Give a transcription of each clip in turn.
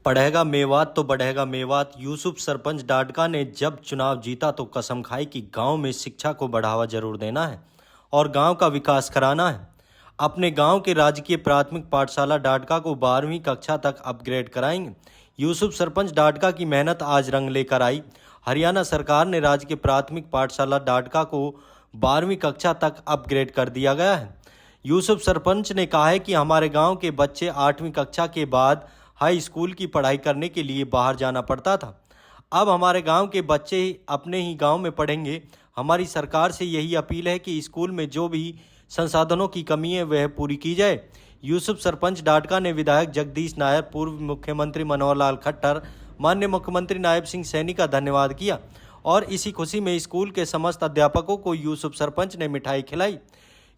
पढ़ेगा मेवात तो बढ़ेगा मेवात। यूसुफ सरपंच डाडका ने जब चुनाव जीता तो कसम खाई कि गांव में शिक्षा को बढ़ावा जरूर देना है और गांव का विकास कराना है। अपने गांव के राजकीय प्राथमिक पाठशाला डाडका को 12वीं कक्षा तक अपग्रेड कराएंगे। यूसुफ सरपंच डाडका की मेहनत आज रंग लेकर आई। हरियाणा सरकार ने राजकीय प्राथमिक पाठशाला डाडका को 12वीं कक्षा तक अपग्रेड कर दिया गया है। यूसुफ सरपंच ने कहा है कि हमारे गांव के बच्चे 8वीं कक्षा के बाद हाई स्कूल की पढ़ाई करने के लिए बाहर जाना पड़ता था। अब हमारे गांव के बच्चे अपने ही गांव में पढ़ेंगे। हमारी सरकार से यही अपील है कि स्कूल में जो भी संसाधनों की कमी है वह पूरी की जाए। यूसुफ सरपंच डाडका ने विधायक जगदीश नायर, पूर्व मुख्यमंत्री मनोहर लाल खट्टर, माननीय मुख्यमंत्री नायब सिंह सैनी का धन्यवाद किया और इसी खुशी में स्कूल के समस्त अध्यापकों को यूसुफ सरपंच ने मिठाई खिलाई।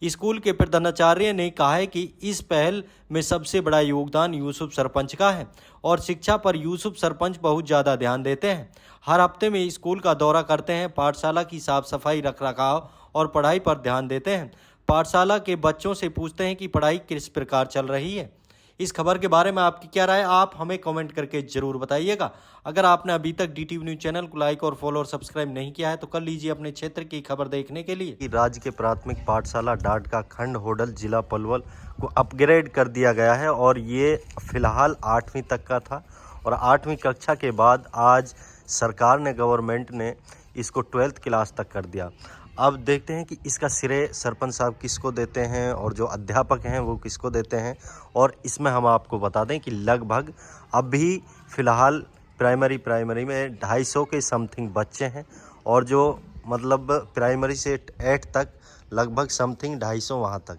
स्कूल के प्रधानाचार्य ने कहा है कि इस पहल में सबसे बड़ा योगदान यूसुफ सरपंच का है और शिक्षा पर यूसुफ सरपंच बहुत ज़्यादा ध्यान देते हैं। हर हफ्ते में स्कूल का दौरा करते हैं, पाठशाला की साफ सफाई, रखरखाव और पढ़ाई पर ध्यान देते हैं। पाठशाला के बच्चों से पूछते हैं कि पढ़ाई किस प्रकार चल रही है। इस खबर के बारे में आपकी क्या राय, आप हमें कमेंट करके जरूर बताइएगा। अगर आपने अभी तक DTV न्यूज चैनल को लाइक और फॉलो और सब्सक्राइब नहीं किया है तो कर लीजिए अपने क्षेत्र की खबर देखने के लिए। राज्य के प्राथमिक पाठशाला डाडका खंड होडल जिला पलवल को अपग्रेड कर दिया गया है और ये फिलहाल 8वीं तक का था और 8वीं कक्षा के बाद आज सरकार ने, गवर्नमेंट ने इसको 12th क्लास तक कर दिया। अब देखते हैं कि इसका श्रेय सरपंच साहब किसको देते हैं और जो अध्यापक हैं वो किसको देते हैं। और इसमें हम आपको बता दें कि लगभग अभी फ़िलहाल प्राइमरी में 250 के समथिंग बच्चे हैं और जो मतलब प्राइमरी से 8 तक लगभग समथिंग 250 वहाँ तक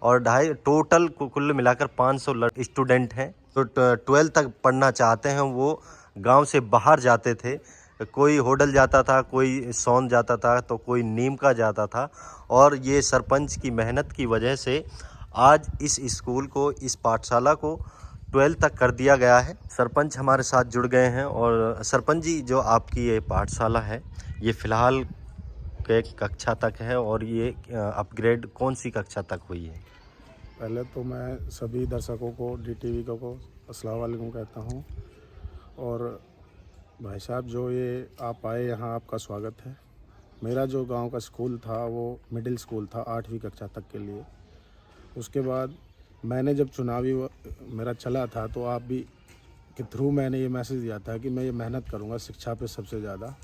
और टोटल कुल मिलाकर 500 स्टूडेंट हैं। तो 12 तक पढ़ना चाहते हैं। वो गांव से बाहर जाते थे, कोई होडल जाता था, कोई सौन जाता था, तो कोई नीम का जाता था और ये सरपंच की मेहनत की वजह से आज इस स्कूल को, इस पाठशाला को 12 तक कर दिया गया है। सरपंच हमारे साथ जुड़ गए हैं और सरपंच जी, जो आपकी ये पाठशाला है ये फ़िलहाल के कक्षा तक है और ये अपग्रेड कौन सी कक्षा तक हुई है? पहले तो मैं सभी दर्शकों को, DTV को अस्सलाम वालेकुम कहता हूँ। और भाई साहब, जो ये आप आए यहाँ, आपका स्वागत है। मेरा जो गांव का स्कूल था वो मिडिल स्कूल था 8वीं कक्षा तक के लिए। उसके बाद मैंने जब चुनावी मेरा चला था तो आप भी के थ्रू मैंने ये मैसेज दिया था कि मैं ये मेहनत करूँगा शिक्षा पे सबसे ज़्यादा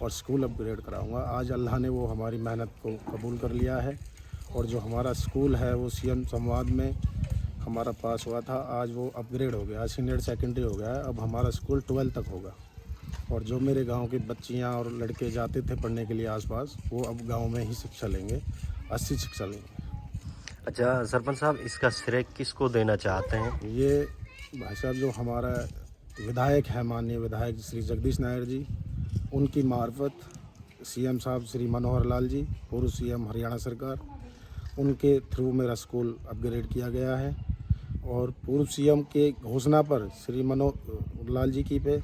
और स्कूल अपग्रेड कराऊँगा। आज अल्लाह ने वो हमारी मेहनत को कबूल कर लिया है और जो हमारा स्कूल है वो CM संवाद में हमारा पास हुआ था, आज वो अपग्रेड हो गया, सीनियर सेकेंडरी हो गया है। अब हमारा स्कूल 12 तक होगा और जो मेरे गांव की बच्चियां और लड़के जाते थे पढ़ने के लिए आसपास, वो अब गांव में ही शिक्षा लेंगे, अच्छी शिक्षा लेंगे। अच्छा सरपंच साहब, इसका श्रेय किसको देना चाहते हैं? ये भाई साहब, जो हमारा विधायक है, माननीय विधायक श्री जगदीश नायर जी, उनकी मार्फत CM साहब श्री मनोहर लाल जी, पूर्व CM हरियाणा सरकार, उनके थ्रू मेरा स्कूल अपग्रेड किया गया है। और पूर्व CM के घोषणा पर श्री मनोहर लाल जी की पे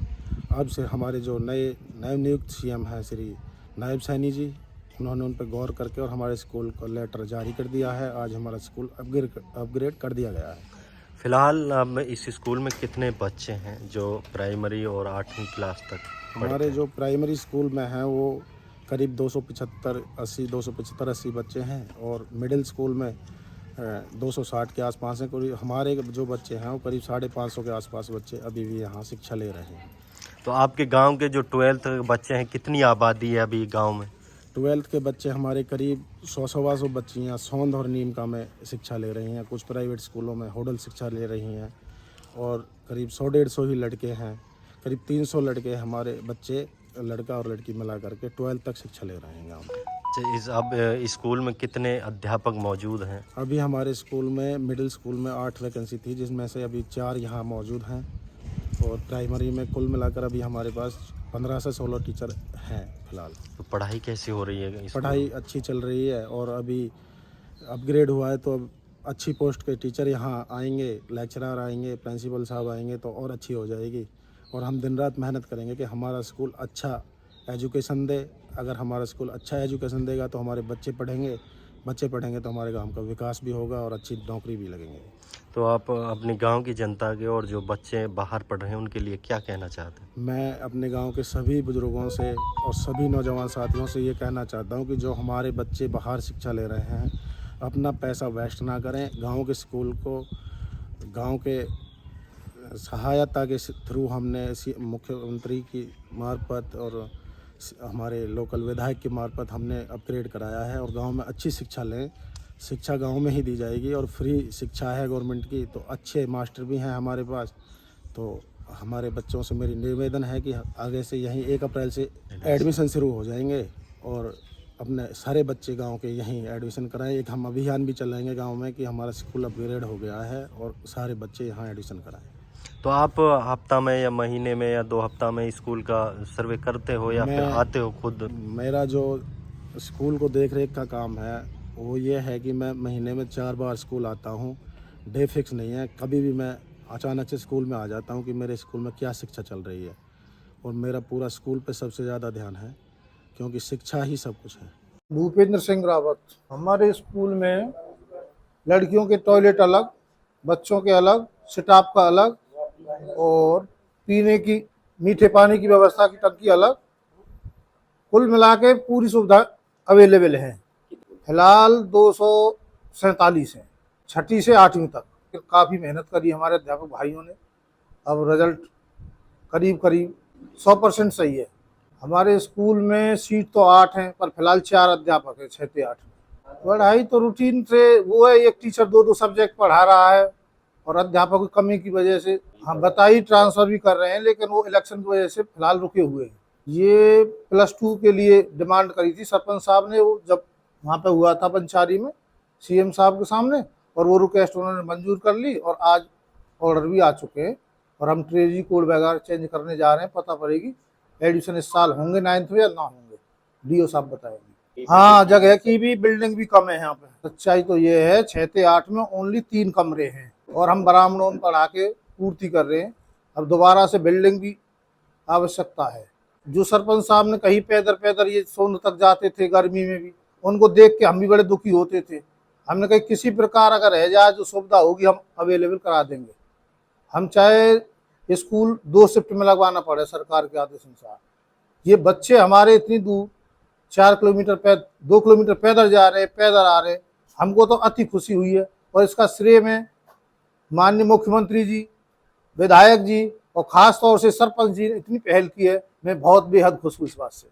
अब से हमारे जो नए नियुक्त CM हैं श्री नायब सैनी जी, उन्होंने उन पर गौर करके और हमारे स्कूल को लेटर जारी कर दिया है। आज हमारा स्कूल अपग्रेड कर दिया गया है। फिलहाल अब इस स्कूल में कितने बच्चे हैं जो प्राइमरी और 8वीं क्लास तक? हमारे जो प्राइमरी स्कूल में हैं वो करीब 275-80 बच्चे हैं और मिडिल स्कूल में 260 के आसपास हैं। कोई हमारे जो बच्चे हैं वो करीब 550 के आसपास बच्चे अभी भी यहाँ शिक्षा ले रहे हैं। तो आपके गांव के जो 12th बच्चे हैं, कितनी आबादी है अभी गांव में? 12th के बच्चे हमारे करीब 100-125 बच्चियाँ सौंध और नीम का में शिक्षा ले रही हैं। कुछ प्राइवेट स्कूलों में होडल शिक्षा ले रही हैं और करीब 100-150 ही लड़के हैं। करीब 300 लड़के हमारे बच्चे, लड़का और लड़की मिला करके 12th तक शिक्षा ले रहे हैं गाँव में। अब स्कूल में कितने अध्यापक मौजूद हैं? अभी हमारे स्कूल में, मिडिल स्कूल में 8 वैकेंसी थी, जिसमें से अभी 4 यहाँ मौजूद हैं और प्राइमरी में कुल मिलाकर अभी हमारे पास 15 से 16 टीचर हैं फिलहाल। तो पढ़ाई कैसी हो रही है? पढ़ाई अच्छी चल रही है और अभी अपग्रेड हुआ है तो अब अच्छी पोस्ट के टीचर यहाँ आएंगे, लेक्चरर आएंगे, प्रिंसिपल साहब आएंगे तो और अच्छी हो जाएगी। और हम दिन रात मेहनत करेंगे कि हमारा स्कूल अच्छा एजुकेशन दे। अगर हमारा स्कूल अच्छा एजुकेशन देगा तो हमारे बच्चे पढ़ेंगे, बच्चे पढ़ेंगे तो हमारे गांव का विकास भी होगा और अच्छी नौकरी भी लगेंगे। तो आप अपने गांव की जनता के और जो बच्चे बाहर पढ़ रहे हैं उनके लिए क्या कहना चाहते हैं? मैं अपने गांव के सभी बुजुर्गों से और सभी नौजवान साथियों से ये कहना चाहता हूं कि जो हमारे बच्चे बाहर शिक्षा ले रहे हैं, अपना पैसा वेस्ट ना करें। गांव के स्कूल को गांव के सहायता के थ्रू हमने मुख्यमंत्री की मार्फत और हमारे लोकल विधायक की मार्फत हमने अपग्रेड कराया है और गांव में अच्छी शिक्षा लें। शिक्षा गांव में ही दी जाएगी और फ्री शिक्षा है गवर्नमेंट की, तो अच्छे मास्टर भी हैं हमारे पास। तो हमारे बच्चों से मेरी निवेदन है कि आगे से यहीं 1 अप्रैल से एडमिशन शुरू हो जाएंगे और अपने सारे बच्चे गांव के यहीं एडमिशन कराएं। एक हम अभियान भी चलाएंगे गांव में कि हमारा स्कूल अपग्रेड हो गया है और सारे बच्चे यहां एडमिशन कराएं। तो आप हफ्ता में या महीने में या 2 हफ्ता में स्कूल का सर्वे करते हो या फिर आते हो खुद? मेरा जो स्कूल को देख रेख का काम है वो ये है कि मैं महीने में 4 बार स्कूल आता हूँ। डे फिक्स नहीं है, कभी भी मैं अचानक से स्कूल में आ जाता हूँ कि मेरे स्कूल में क्या शिक्षा चल रही है। और मेरा पूरा स्कूल पे सबसे ज़्यादा ध्यान है क्योंकि शिक्षा ही सब कुछ है। भूपेंद्र सिंह रावत। हमारे स्कूल में लड़कियों के टॉयलेट अलग, बच्चों के अलग, स्टाफ का अलग और पीने की मीठे पानी की व्यवस्था की टंकी अलग। कुल मिला के पूरी सुविधा अवेलेबल है। फिलहाल 247 हैं, 6ठी से 8वीं तक। काफ़ी मेहनत करी हमारे अध्यापक भाइयों ने। अब रिजल्ट करीब करीब 100% सही है। हमारे स्कूल में सीट तो 8 हैं पर फिलहाल 4 अध्यापक हैं, 6 से 8 में। पढ़ाई तो रूटीन से वो है, एक टीचर 2-2 सब्जेक्ट पढ़ा रहा है और अध्यापक की कमी की वजह से हम बताई ट्रांसफ़र भी कर रहे हैं, लेकिन वो इलेक्शन की वजह से फिलहाल रुके हुए हैं। ये +2 के लिए डिमांड करी थी सरपंच साहब ने, वो जब वहाँ पे हुआ था पंचारी में सीएम साहब के सामने, और वो रिक्वेस्ट उन्होंने मंजूर कर ली और आज ऑर्डर भी आ चुके हैं और हम ट्रेजरी कोड वगैरह चेंज करने जा रहे हैं। पता पड़ेगी एडमिशन इस साल होंगे 9th में या ना होंगे, डीओ साहब बताएंगे। हाँ, जगह की भी बिल्डिंग भी कम है यहाँ पे। सच्चाई तो ये है 6 से 8 में ओनली 3 कमरे हैं और हम ब्राह्मणों में पढ़ा के पूर्ति कर रहे हैं। अब दोबारा से बिल्डिंग भी आवश्यकता है। जो सरपंच साहब ने कहीं पैदर ये सोन तक जाते थे गर्मी में भी, उनको देख के हम भी बड़े दुखी होते थे। हमने कहा किसी प्रकार अगर रह जाए जो सुविधा होगी हम अवेलेबल करा देंगे। हम चाहे स्कूल 2 शिफ्ट में लगवाना पड़े सरकार के आदेश अनुसार। ये बच्चे हमारे इतनी दूर 2 किलोमीटर पैदल जा रहे, पैदल आ रहे, हमको तो अति खुशी हुई है। और इसका श्रेय मैं माननीय मुख्यमंत्री जी, विधायक जी और ख़ास तौर से सरपंच जी ने इतनी पहल की है, मैं बहुत बेहद खुश हूँ इस बात से।